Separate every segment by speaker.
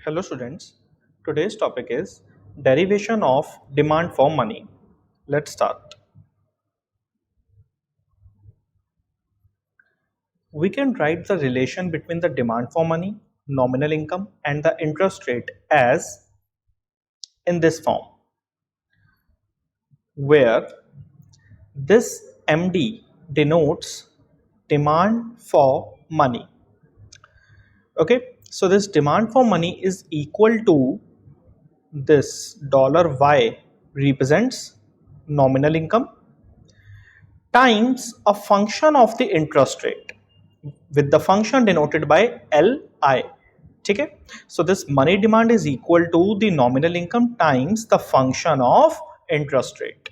Speaker 1: Hello students, today's topic is derivation of demand for money. Let's start. We can write the relation between the demand for money, nominal income and the interest rate as in this form, where this MD denotes demand for money. Okay, so this demand for money is equal to this $Y represents nominal income times a function of the interest rate with the function denoted by LI. ठीक है, so this money demand is equal to the nominal income times the function of interest rate.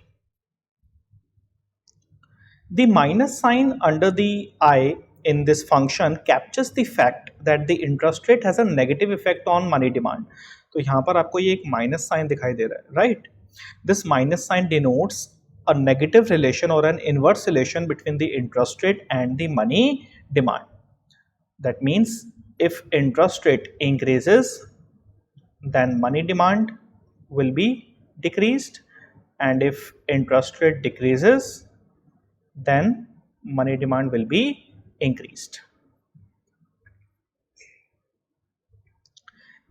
Speaker 1: The minus sign under the I in this function captures the fact that the interest rate has a negative effect on money demand. तो यहाँ पर आपको ये एक minus sign दिखाई दे रहा है, right? This minus sign denotes a negative relation or an inverse relation between the interest rate and the money demand. That means if interest rate increases, then money demand will be decreased, and if interest rate decreases, then money demand will be increased.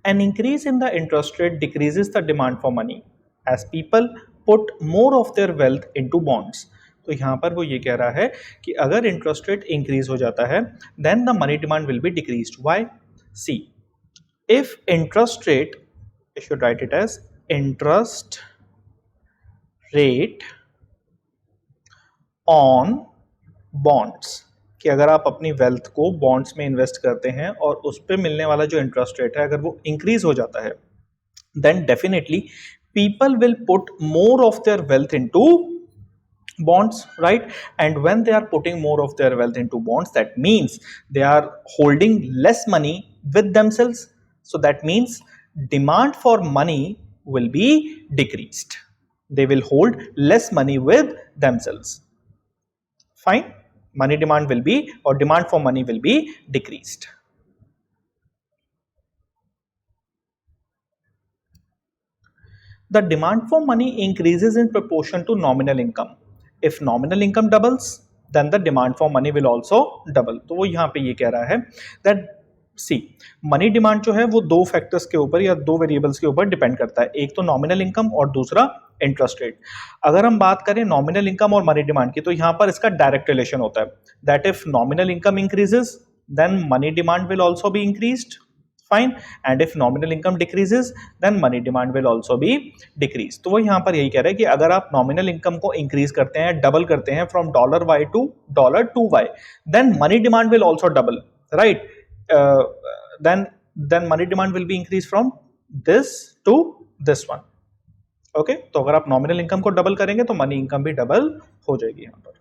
Speaker 1: An increase in the interest rate decreases the demand for money as people put more of their wealth into bonds. तो यहाँ पर वो ये कह रहा है कि अगर इंटरेस्ट रेट इंक्रीज हो जाता है then the money demand will be decreased. Why? See, if interest rate, I should write it as interest rate on bonds, कि अगर आप अपनी वेल्थ को बॉन्ड्स में इन्वेस्ट करते हैं और उस पर मिलने वाला जो इंटरेस्ट रेट है अगर वो इंक्रीज हो जाता है then definitely people will put more of their wealth into bonds, right? And when they are putting more of their wealth into bonds, that means they are holding less money with themselves. So that means demand for money will be decreased. They will hold less money with themselves. Fine. Money demand will be, or demand for money will be decreased. The demand for money increases in proportion to nominal income. If nominal income doubles, then the demand for money will also double. तो वो यहाँ पे ये कह रहा है that see, money demand जो है वो दो फैक्टर्स के ऊपर या दो वेरिएबल्स के ऊपर डिपेंड करता है, एक तो नॉमिनल इनकम और दूसरा इंटरेस्ट रेट. अगर हम बात करें नॉमिनल इनकम और मनी डिमांड की तो यहाँ पर इसका डायरेक्ट रिलेशन होता है that if nominal income increases then money demand will also be increased. Fine. And if nominal income decreases, then money demand will also be decreased. तो वो यहाँ पर यही कह रहा है कि अगर आप nominal income को increase करते हैं, double करते हैं from $Y to $2Y, then money demand will also double, right? Then money demand will be increased from this to this one. Okay? तो अगर आप nominal income को double करेंगे तो money income भी double हो जाएगी यहाँ पर.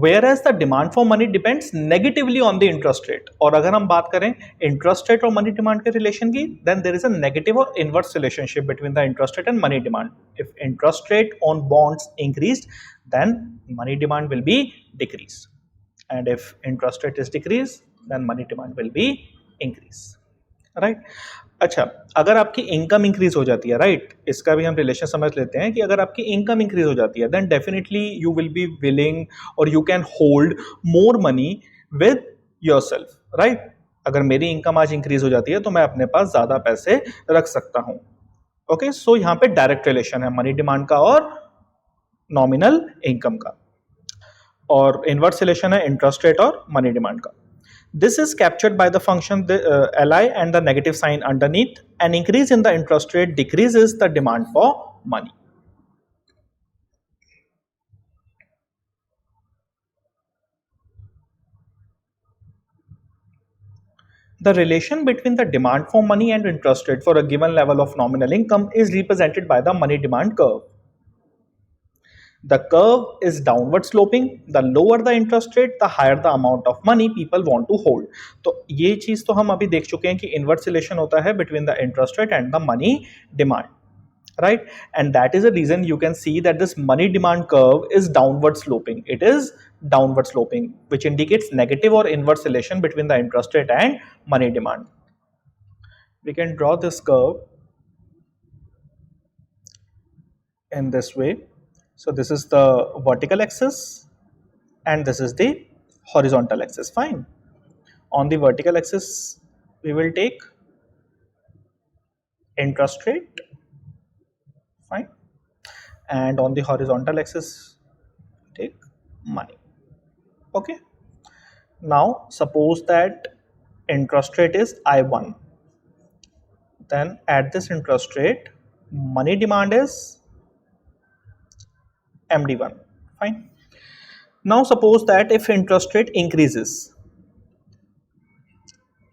Speaker 1: Whereas the demand for money depends negatively on the interest rate. और अगर हम बात करें interest rate और money demand के relation की, then there is a negative or inverse relationship between the interest rate and money demand. If interest rate on bonds increased, then money demand will be decreased. And if interest rate is decreased, then money demand will be increased. Right? अच्छा, अगर आपकी income increase हो जाती है, right, इसका भी हम relation समझ लेते हैं कि अगर आपकी इनकम इंक्रीज हो जाती है then definitely you will be willing और you can hold more money with yourself, right? अगर मेरी इनकम आज इंक्रीज हो जाती है तो मैं अपने पास ज्यादा पैसे रख सकता हूं. ओके, सो यहाँ पे डायरेक्ट रिलेशन है मनी डिमांड का और नॉमिनल इनकम का, और इनवर्स रिलेशन है इंटरेस्ट रेट और मनी डिमांड का. This is captured by the function Li and the negative sign underneath. An increase in the interest rate decreases the demand for money. The relation between the demand for money and interest rate for a given level of nominal income is represented by the money demand curve. The curve is downward sloping. The lower the interest rate, the higher the amount of money people want to hold. तो ये चीज तो हम अभी देख चुके हैं कि इनवर्स रिलेशन होता है between the interest rate and the money demand, right? And that is the reason you can see that this money demand curve is downward sloping. It is downward sloping, which indicates negative or inverse relation between the interest rate and money demand. We can draw this curve in this way. So this is the vertical axis and this is the horizontal axis. Fine. On the vertical axis, we will take interest rate. Fine. And on the horizontal axis, take money. Okay. Now suppose that interest rate is I1. Then at this interest rate, money demand is MD1. Fine. Now suppose that if interest rate increases,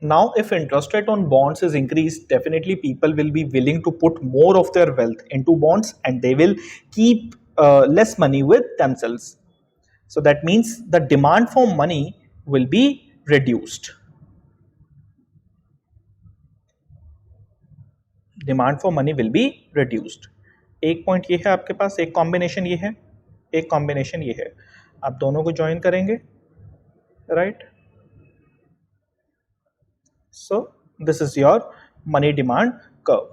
Speaker 1: now if interest rate on bonds is increased, definitely people will be willing to put more of their wealth into bonds and they will keep less money with themselves. So that means the demand for money will be reduced. Demand for money will be reduced. एक point ये है आपके पास, एक combination ये है, एक combination ये है. आप दोनों को ज्वाइन करेंगे, right? So this is your money demand curve.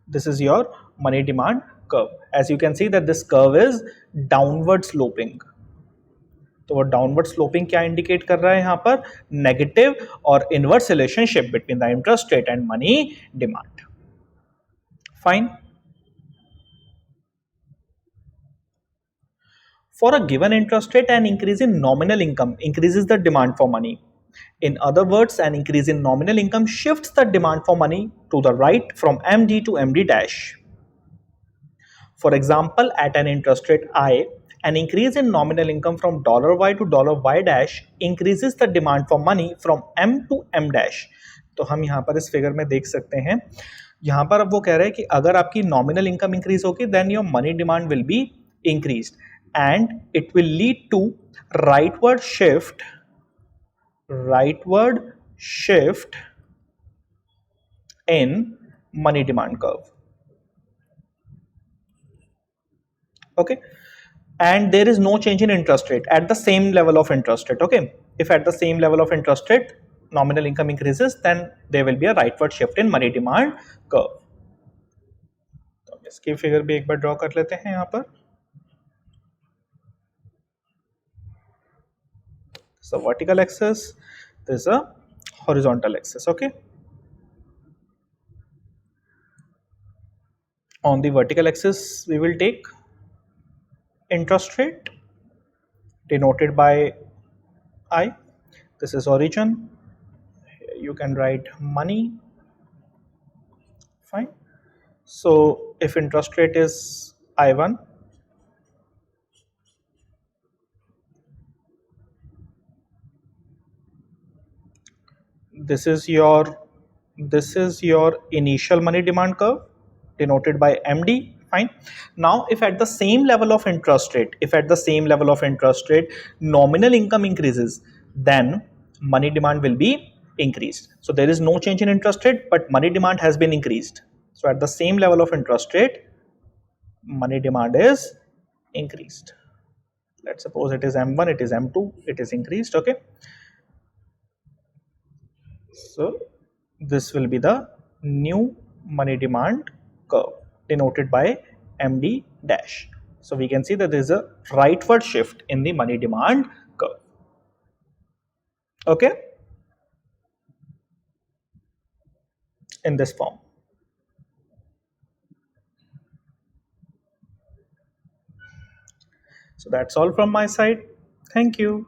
Speaker 1: This is your money demand curve. As you can see that this curve is downward sloping. तो वो डाउनवर्ड स्लोपिंग क्या इंडिकेट कर रहा है यहाँ पर? नेगेटिव और inverse relationship between the interest rate and money demand. Fine. For a given interest rate, an increase in nominal income increases the demand for money. In other words, an increase in nominal income shifts the demand for money to the right from MD to MD dash. For example, at an interest rate I, an increase in nominal income from $Y to $Y dash increases the demand for money from M to M dash. तो हम यहाँ पर इस figure में देख सकते हैं, यहाँ पर अब वो कह रहे हैं कि अगर आपकी नॉमिनल इनकम इंक्रीज होगी then your money demand will be increased and it will lead to rightward shift in money demand curve. Okay, and there is no change in interest rate at the same level of interest rate. Okay, if at the same level of interest rate nominal income increases, then there will be a rightward shift in money demand curve. तो इसकी figure भी एक बार draw कर लेते हैं यहाँ पर. So vertical axis, this is a horizontal axis. Okay, on the vertical axis we will take interest rate denoted by I. This is origin. You can write money. Fine. So if interest rate is I1, this is your initial money demand curve denoted by MD. Fine. Now if at the same level of interest rate, nominal income increases, then money demand will be increased. So there is no change in interest rate, but money demand has been increased. So at the same level of interest rate, money demand is increased. Let's suppose it is M1, it is M2, it is increased. Okay, so this will be the new money demand curve denoted by MD dash. So we can see that there is a rightward shift in the money demand curve. Okay, in this form. So that's all from my side. Thank you.